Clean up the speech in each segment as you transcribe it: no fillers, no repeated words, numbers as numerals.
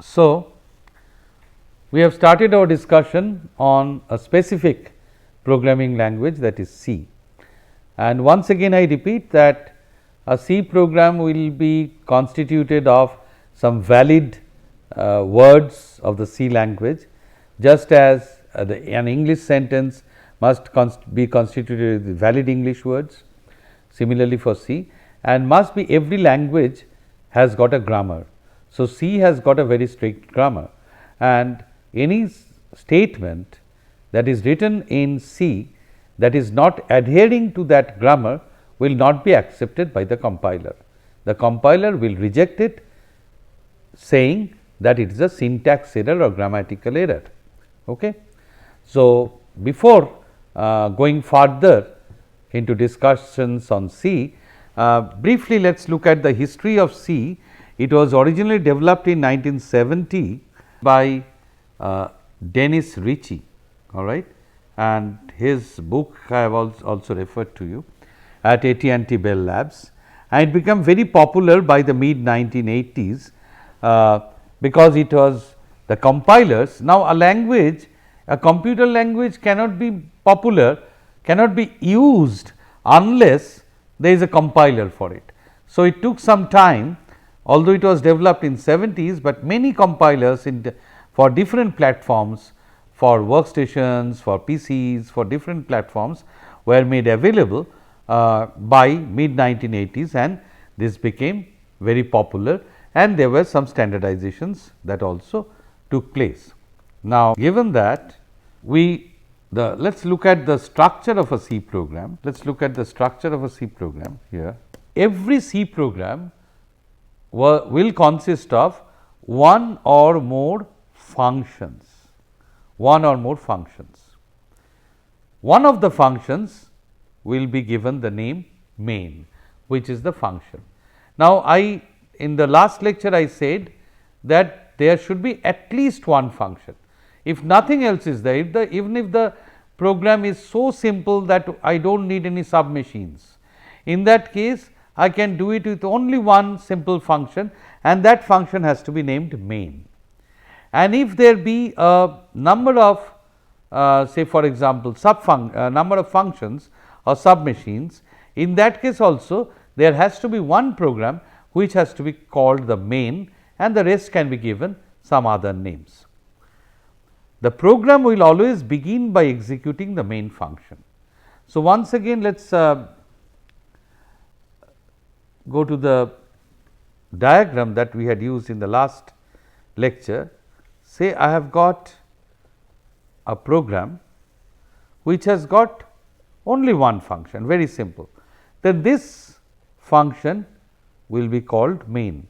So, we have started our discussion on a specific programming language, that is C, and once again I repeat that a C program will be constituted of some valid words of the C language, just as an English sentence must be constituted with valid English words. Similarly for C, and must be every language has got a grammar. So, C has got a very strict grammar, and any statement that is written in C that is not adhering to that grammar will not be accepted by the compiler. The compiler will reject it, saying that it is a syntax error or grammatical error. Okay. So, before going further into discussions on C, briefly let us look at the history of C. It was originally developed in 1970 by Dennis Ritchie, all right, and his book I have also referred to you at AT&T Bell Labs, and it became very popular by the mid 1980s because it was the compilers. Now, a computer language cannot be popular, cannot be used unless there is a compiler for it. So, it took some time, although it was developed in 70s, but many compilers for different platforms, for workstations, for PCs, for different platforms were made available by mid 1980s, and this became very popular, and there were some standardizations that also took place. Now, given that let us look at the structure of a C program. Let us look at the structure of a C program here. Every C program will consist of one or more functions. One of the functions will be given the name main, which is the function. Now, in the last lecture I said that there should be at least one function. If nothing else is there, even if the program is so simple that I do not need any submachines, in that case I can do it with only one simple function, and that function has to be named main. And if there be a number of say for example, number of functions or submachines, in that case also there has to be one program which has to be called the main, and the rest can be given some other names. The program will always begin by executing the main function. So, once again let us go to the diagram that we had used in the last lecture. Say I have got a program which has got only one function, very simple, then this function will be called main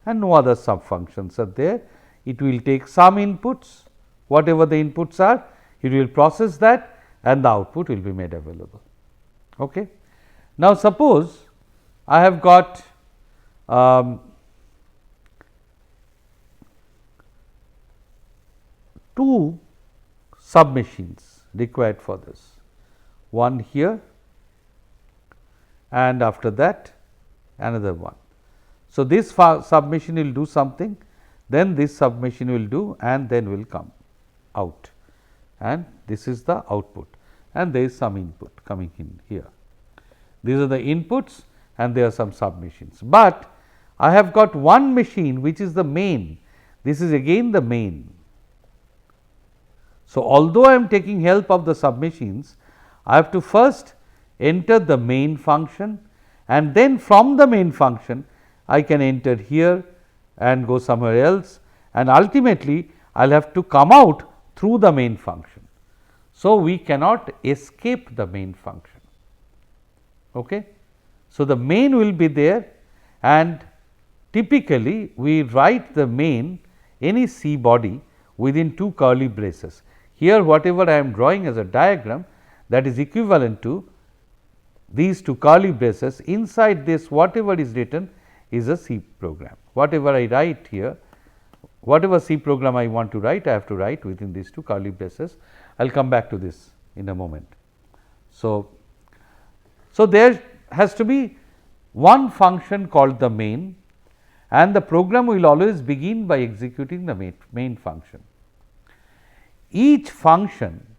and no other sub functions are there. It will take some inputs, whatever the inputs are, it will process that and the output will be made available. Okay. Now, suppose I have got two submachines required for this, one here and after that another one. So, this submachine will do something, then this submachine will do, and then will come out, and this is the output, and there is some input coming in here. These are the inputs and there are some submachines, but I have got one machine which is the main. This is again the main. So, although I am taking help of the submachines, I have to first enter the main function, and then from the main function I can enter here and go somewhere else, and ultimately I will have to come out through the main function. So, we cannot escape the main function. Okay. So, the main will be there, and typically we write the main, any C body, within two curly braces. Here whatever I am drawing as a diagram, that is equivalent to these two curly braces. Inside this whatever is written is a C program. Whatever I write here, whatever C program I want to write, I have to write within these two curly braces. I will come back to this in a moment. So, there has to be one function called the main, and the program will always begin by executing the main function. Each function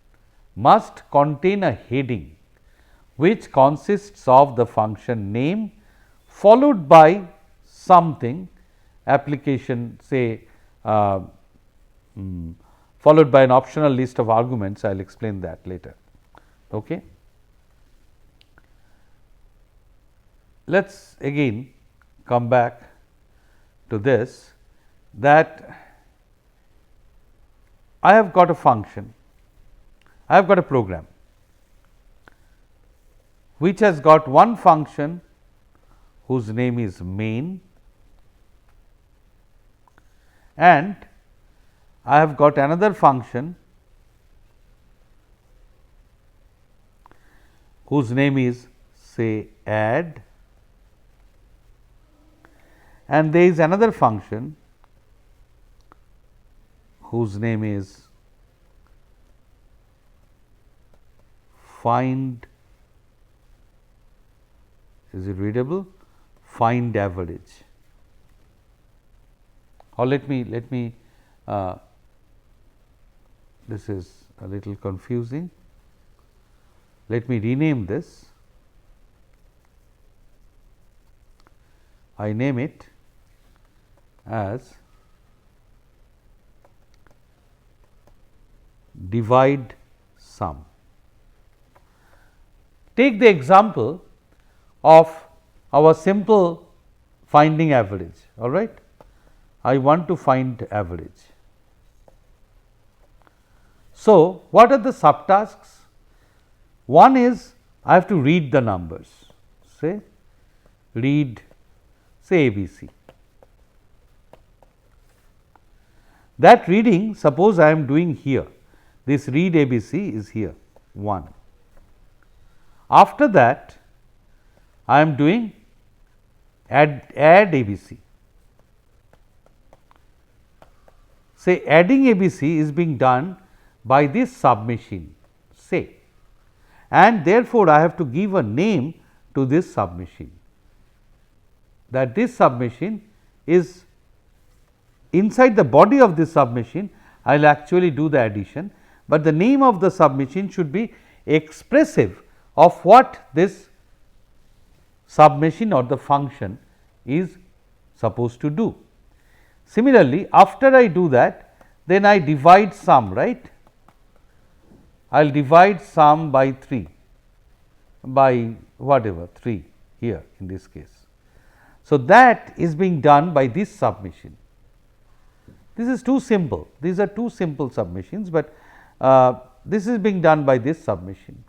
must contain a heading which consists of the function name followed by something application, say followed by an optional list of arguments. I will explain that later. Okay. Let us again come back to this, that I have got a function, I have got a program which has got one function whose name is main, and I have got another function whose name is, say, add, and there is another function whose name is find, is it readable, find average, or let me this is a little confusing, let me rename this. I name it as divide sum. Take the example of our simple finding average, all right. I want to find average. So, what are the subtasks? One is I have to read the numbers, say read, say ABC. That reading, suppose I am doing here, this read ABC is here 1. After that, I am doing add ABC. Say adding ABC is being done by this submachine, say, and therefore, I have to give a name to this submachine, that this submachine is inside the body of this submachine. I will actually do the addition, but the name of the submachine should be expressive of what this submachine or the function is supposed to do. Similarly, after I do that, then I divide sum, right. I will divide sum by 3, by whatever 3 here in this case. So, that is being done by this submachine. This is too simple, these are two simple submachines, but this is being done by this submachine.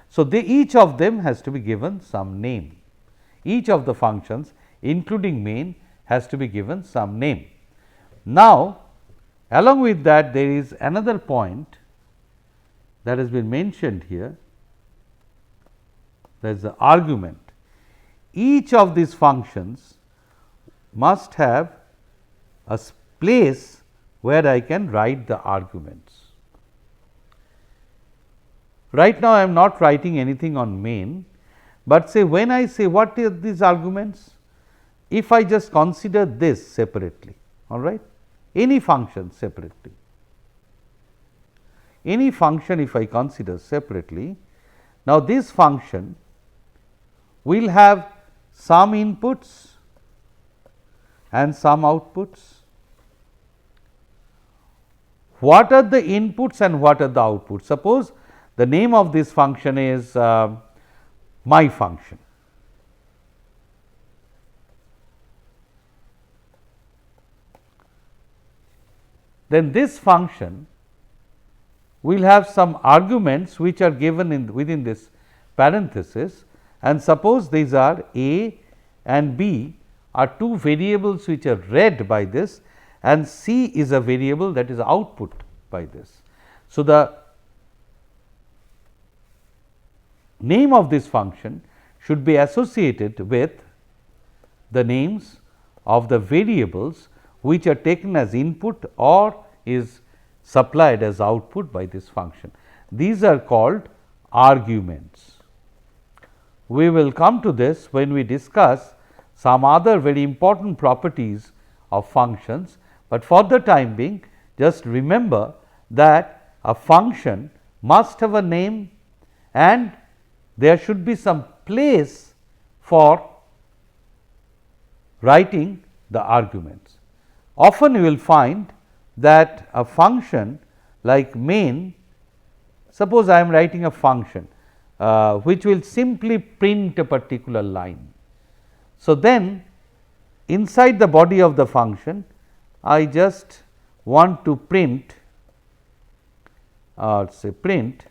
So, each of them has to be given some name, each of the functions including main has to be given some name. Now, along with that, there is another point that has been mentioned here, that is the argument. Each of these functions must have a place where I can write the arguments. Right now, I am not writing anything on main, but say when I say what are these arguments, if I just consider this separately, all right, any function separately, any function if I consider separately, now this function will have some inputs and some outputs. What are the inputs and what are the outputs? Suppose the name of this function is my function. Then this function will have some arguments which are given within this parenthesis, and suppose these are a and b are two variables which are read by this, and c is a variable that is output by this. So, the name of this function should be associated with the names of the variables which are taken as input or is supplied as output by this function. These are called arguments. We will come to this when we discuss some other very important properties of functions, but for the time being just remember that a function must have a name and there should be some place for writing the arguments. Often you will find that a function like main, suppose I am writing a function which will simply print a particular line. So, then inside the body of the function I just want to print or say print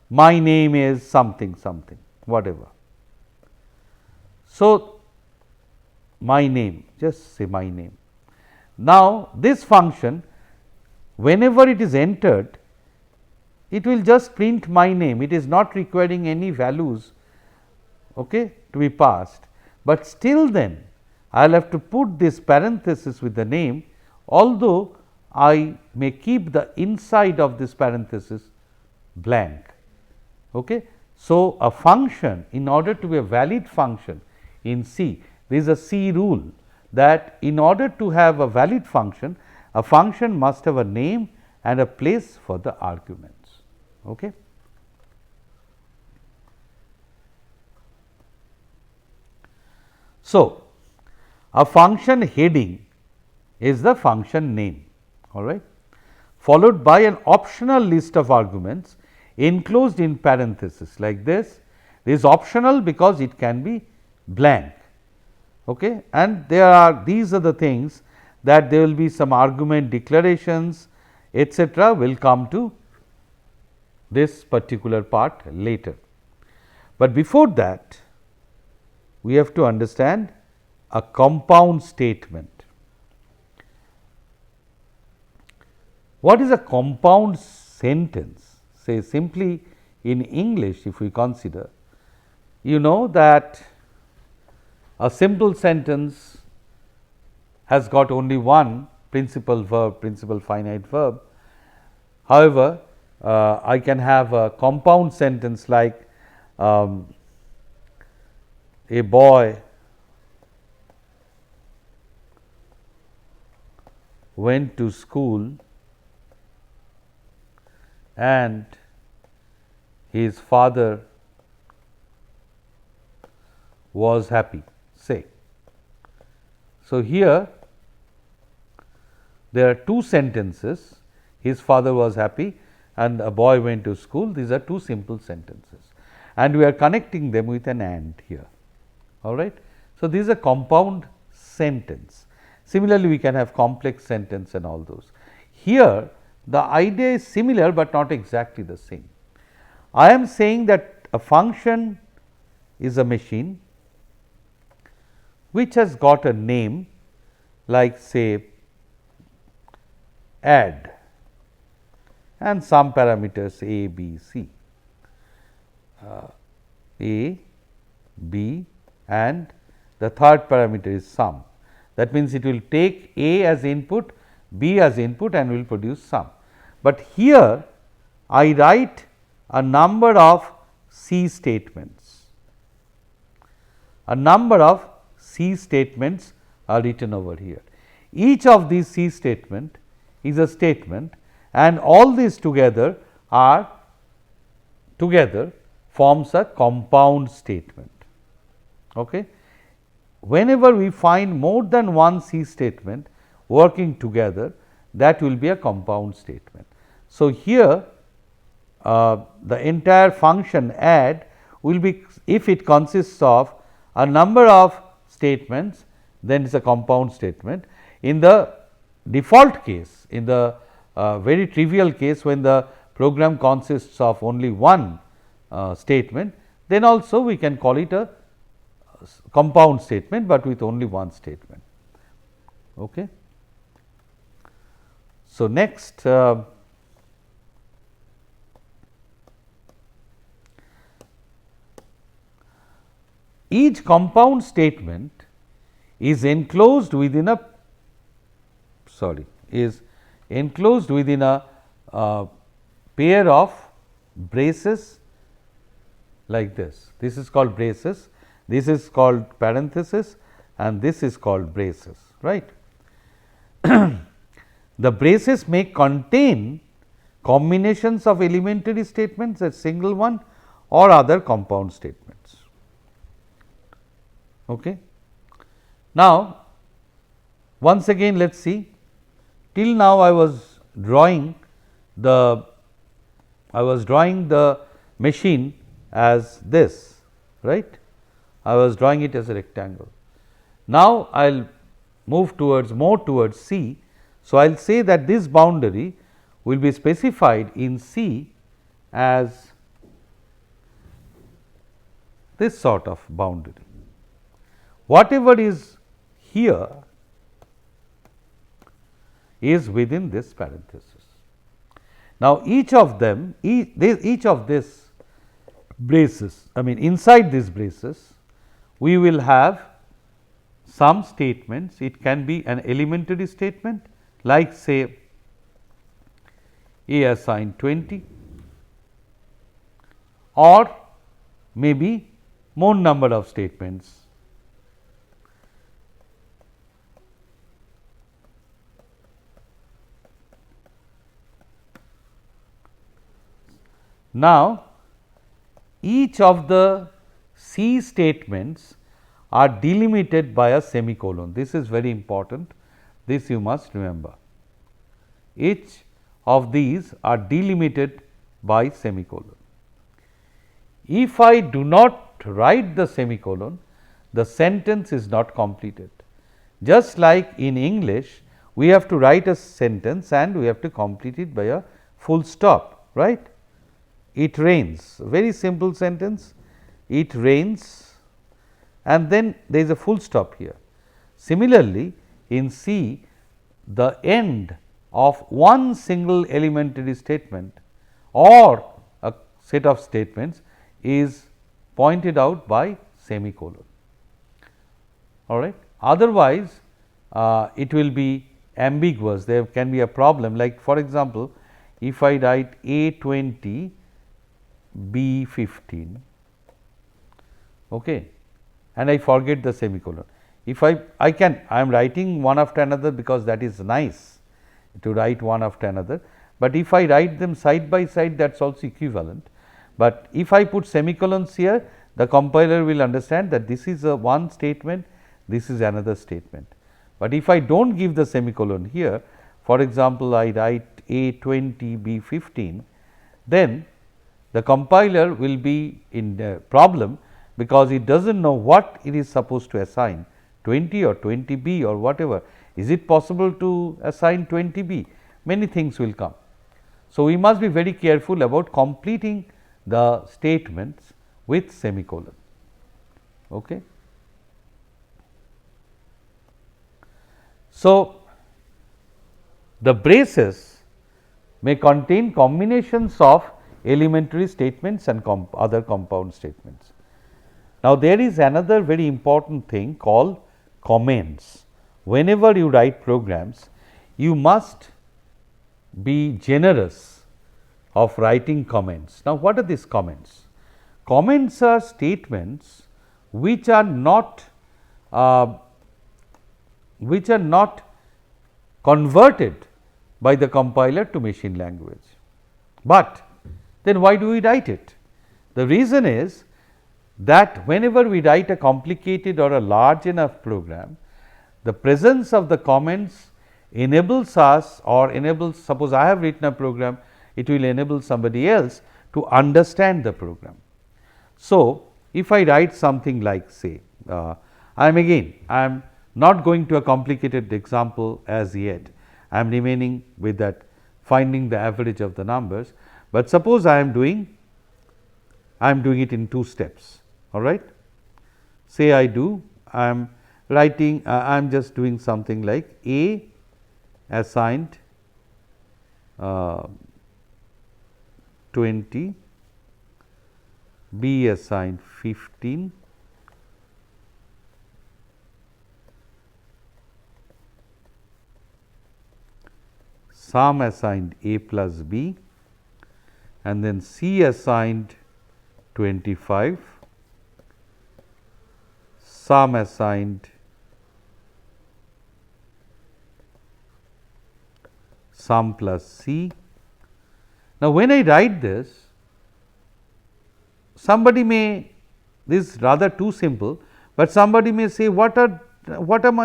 my name is something something whatever. So, my name, just say my name. Now, this function whenever it is entered, it will just print my name, it is not requiring any values to be passed, but still then I will have to put this parenthesis with the name, although I may keep the inside of this parenthesis blank. So, a function, in order to be a valid function in C, there is a C rule that in order to have a valid function, a function must have a name and a place for the arguments. So, a function heading is the function name, all right, followed by an optional list of arguments enclosed in parenthesis like this. This is optional because it can be blank, and these are the things that there will be some argument declarations etc. will come to this particular part later. But before that we have to understand a compound statement. What is a compound sentence? Say simply in English, if we consider, you know that a simple sentence has got only one principal verb, principal finite verb. However, I can have a compound sentence like a boy went to school and his father was happy, say. So, here there are two sentences, his father was happy and a boy went to school. These are two simple sentences and we are connecting them with an and here, all right. So, this is a compound sentence. Similarly, we can have complex sentence and all those. Here the idea is similar, but not exactly the same. I am saying that a function is a machine which has got a name like say add and some parameters a, b, c, a, b and the third parameter is sum. That means, it will take a as input, b as input and will produce sum. But here I write a number of C statements. A number of C statements are written over here. Each of these C statement is a statement and all these together forms a compound statement. Whenever we find more than one C statement working together, that will be a compound statement. So, here the entire function add will be, if it consists of a number of statements, then it is a compound statement. In the default case, in the very trivial case when the program consists of only one statement, then also we can call it a compound statement, but with only one statement. So, next each compound statement is enclosed within a pair of braces like this. This is called braces This is called parenthesis and this is called braces, right. The braces may contain combinations of elementary statements, a single one, or other compound statements. Okay. Now, once again let us see, till now I was drawing the machine as this, right. I was drawing it as a rectangle. Now, I will move towards more towards C. So, I will say that this boundary will be specified in C as this sort of boundary. Whatever is here is within this parenthesis. Now, each of them, each of this braces, I mean inside these braces, we will have some statements. It can be an elementary statement like say A assigned 20 or maybe more number of statements. Now, each of the C statements are delimited by a semicolon. This is very important, this you must remember. Each of these are delimited by semicolon. If I do not write the semicolon, the sentence is not completed. Just like in English, we have to write a sentence and we have to complete it by a full stop, right. It rains, very simple sentence, it rains and then there is a full stop here. Similarly, in C, the end of one single elementary statement or a set of statements is pointed out by semicolon, all right. Otherwise, it will be ambiguous, there can be a problem, like for example, if I write A 20 B 15, okay, and I forget the semicolon. If I am writing one after another because that is nice to write one after another, but if I write them side by side, that is also equivalent. But if I put semicolons here, the compiler will understand that this is a one statement, this is another statement. But if I do not give the semicolon here, for example, I write A 20 B 15, then the compiler will be in a problem because it does not know what it is supposed to assign 20 or 20 B or whatever. Is it possible to assign 20 B? Many things will come. So, we must be very careful about completing the statements with semicolon. Okay. So, the braces may contain combinations of elementary statements and other compound statements. Now, there is another very important thing called comments. Whenever you write programs, you must be generous of writing comments. Now, what are these comments? Comments are statements which are not converted by the compiler to machine language, but then why do we write it? The reason is that whenever we write a complicated or a large enough program, the presence of the comments enables us or enables, suppose I have written a program, it will enable somebody else to understand the program. So, if I write something like say, I am not going to a complicated example as yet, I am remaining with that finding the average of the numbers, but suppose I am doing it in 2 steps, all right. Say I am writing, I am just doing something like A assigned 20, B assigned 15, sum assigned A plus B, and then C assigned 25, sum assigned sum plus C. Now, when I write this, somebody may, this is rather too simple, but somebody may say what am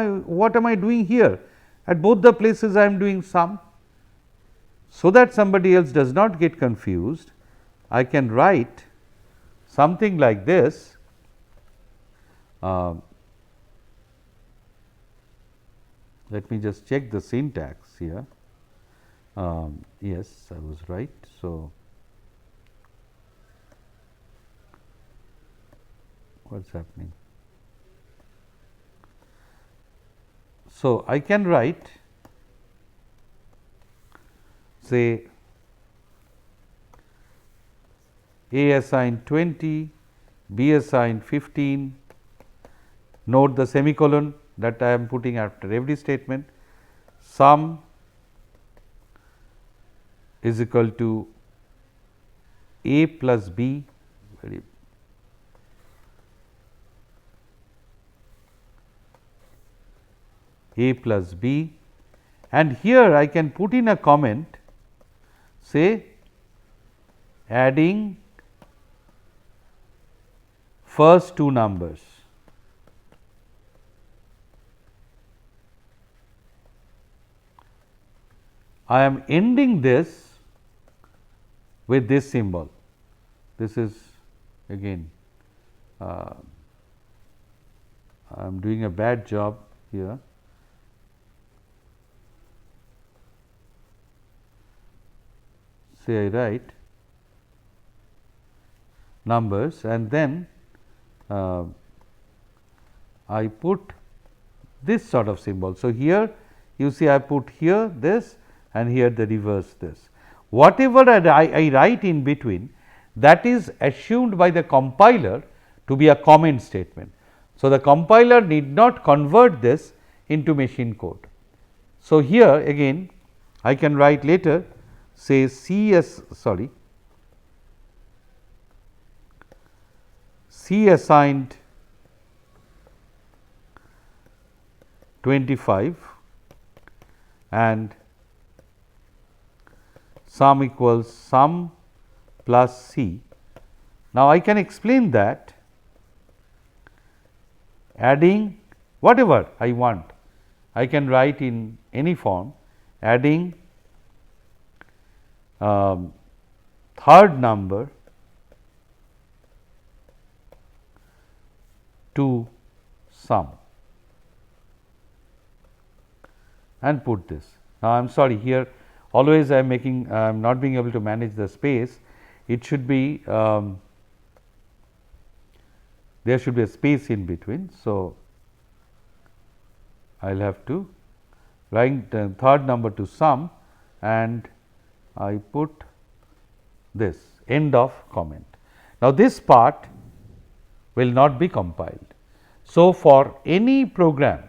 I doing here? At both the places I am doing sum. So that somebody else does not get confused, I can write something like this. Let me just check the syntax here. Yes, I was right. So, what is happening? So, I can write, say, A assigned 20, B assigned 15, note the semicolon that I am putting after every statement, sum is equal to A plus B, A plus B, and here I can put in a comment, say adding first two numbers. I am ending this with this symbol. This is again, I am doing a bad job here. Say I write numbers and then I put this sort of symbol. So, here you see I put here this and here the reverse this. Whatever I write in between, that is assumed by the compiler to be a comment statement. So, the compiler need not convert this into machine code. So, here again I can write later, say C assigned 25 and sum equals sum plus C. Now, I can explain that adding whatever I want, I can write in any form, adding third number to sum and put this. Now, I am sorry, here always I am making, I am not being able to manage the space. It should be there should be a space in between. So, I will have to write the third number to sum and I put this end of comment. Now, this part will not be compiled. So, for any program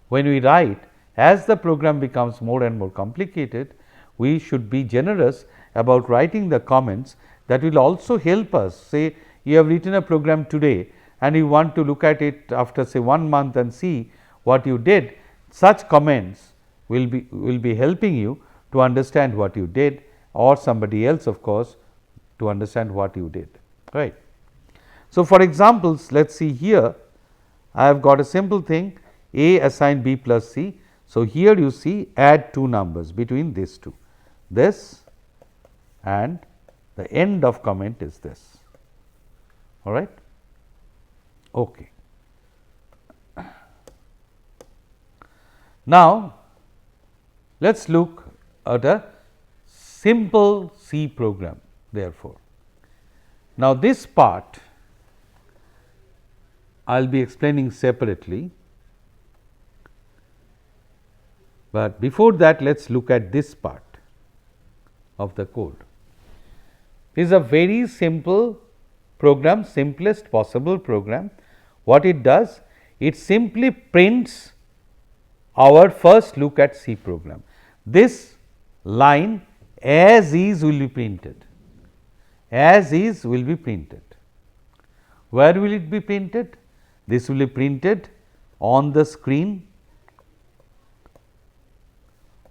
when we write, as the program becomes more and more complicated, we should be generous about writing the comments that will also help us. Say you have written a program today and you want to look at it after say 1 month and see what you did, such comments will be helping you to understand what you did, or somebody else of course to understand what you did, right. So, for examples, let us see here I have got a simple thing A assigned B plus C. So, here you see add two numbers between these two, this and the end of comment is this, all right. Okay. Now, let us look at a simple C program therefore. Now, this part I will be explaining separately, but before that let us look at this part of the code. This is a very simple program, simplest possible program. What it does? It simply prints our first look at C program. This line as is will be printed, as is will be printed. Where will it be printed? this will be printed on the screen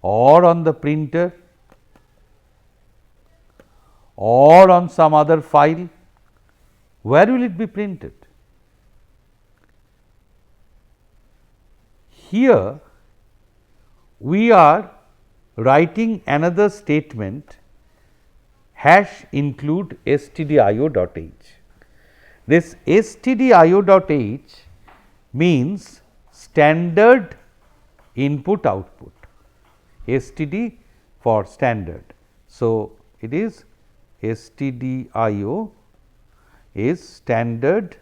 or on the printer or on some other file. Where will it be printed? Here we are writing another statement hash include stdio.h. This stdio.h means standard input output, std for standard. So, it is stdio is standard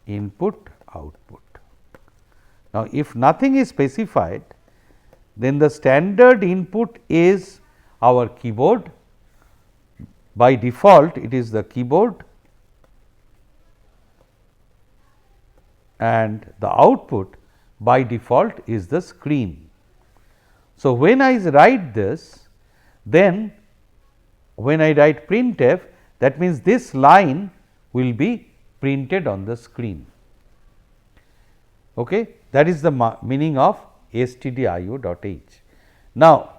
input output. Now, if nothing is specified, then the standard input is our keyboard. By default, it is the keyboard, and the output by default is the screen. So, when I write this, then when I write printf, that means this line will be printed on the screen. Okay? That is the meaning of stdio.h. Now,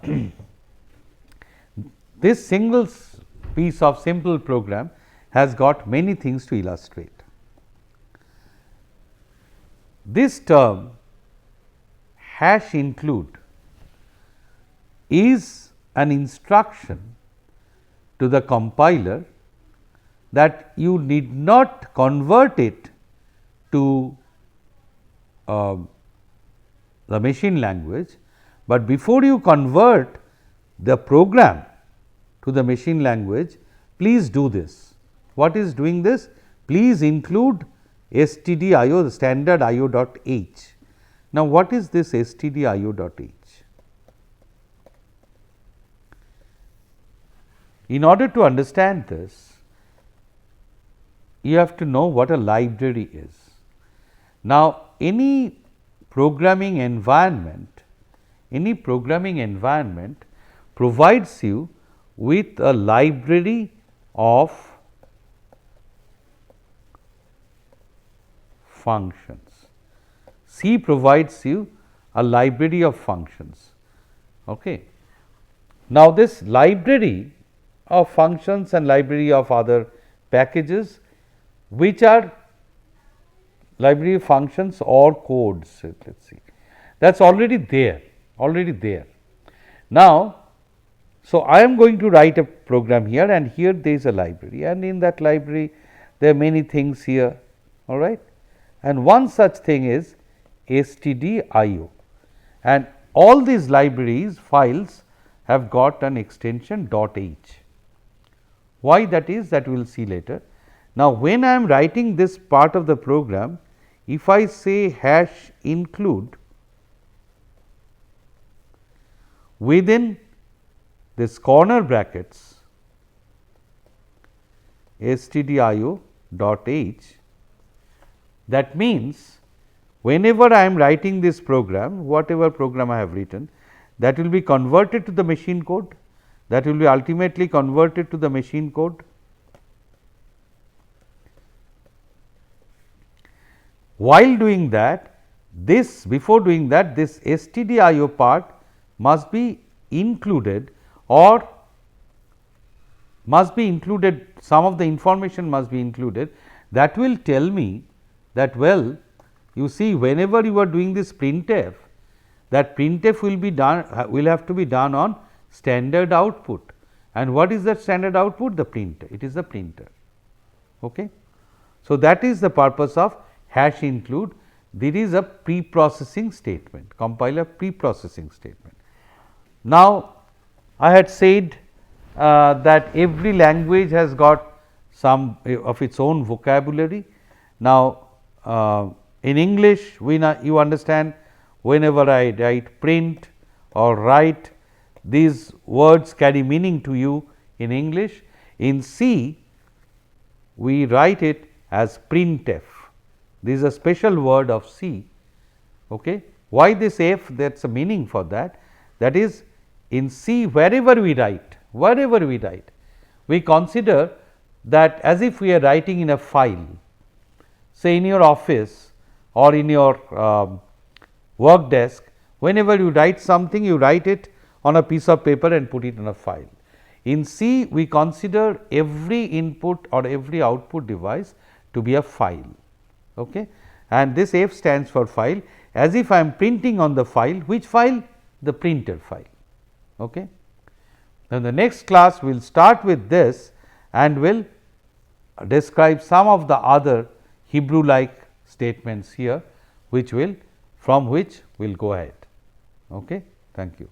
this single piece of simple program has got many things to illustrate. This term hash include is an instruction to the compiler that you need not convert it to the machine language, but before you convert the program to the machine language, please do this. What is doing this? Please include stdio, the standard io.h. Now, what is this stdio.h? In order to understand this, you have to know what a library is. Now, any programming environment provides you with a library of functions. C provides you a library of functions. Okay. Now, this library of functions and library of other packages, which are library of functions or codes, let us see, that is already there. Now, so I am going to write a program here, and here there is a library, and in that library there are many things here, all right, and one such thing is stdio, and all these libraries files have got an extension .h. Why that is, that we will see later. Now, when I am writing this part of the program, if I say hash include within this corner brackets stdio.h, that means whenever I am writing this program, whatever program I have written, that will be converted to the machine code, that will be ultimately converted to the machine code. While doing that, before doing that, this stdio part must be included, or some of the information must be included, that will tell me that, well, you see, whenever you are doing this printf, that printf will have to be done on standard output. And what is that standard output? The printer. It is the printer. Okay. So, that is the purpose of hash include. There is a pre-processing statement, compiler pre-processing statement. Now, I had said that every language has got some of its own vocabulary. Now, in English, you understand, whenever I write print or write, these words carry meaning to you in English. In C, we write it as printf. This is a special word of C. Okay. Why this f? That is a meaning for that. That is, in C, wherever we write, we consider that as if we are writing in a file, say in your office or in your work desk, whenever you write something, you write it on a piece of paper and put it in a file. In C, we consider every input or every output device to be a file, okay? And this F stands for file, as if I am printing on the file. Which file? The printer file. Okay? Then the next class we will start with this and will describe some of the other Hebrew like statements here, which will from which we will go ahead. Okay? Thank you.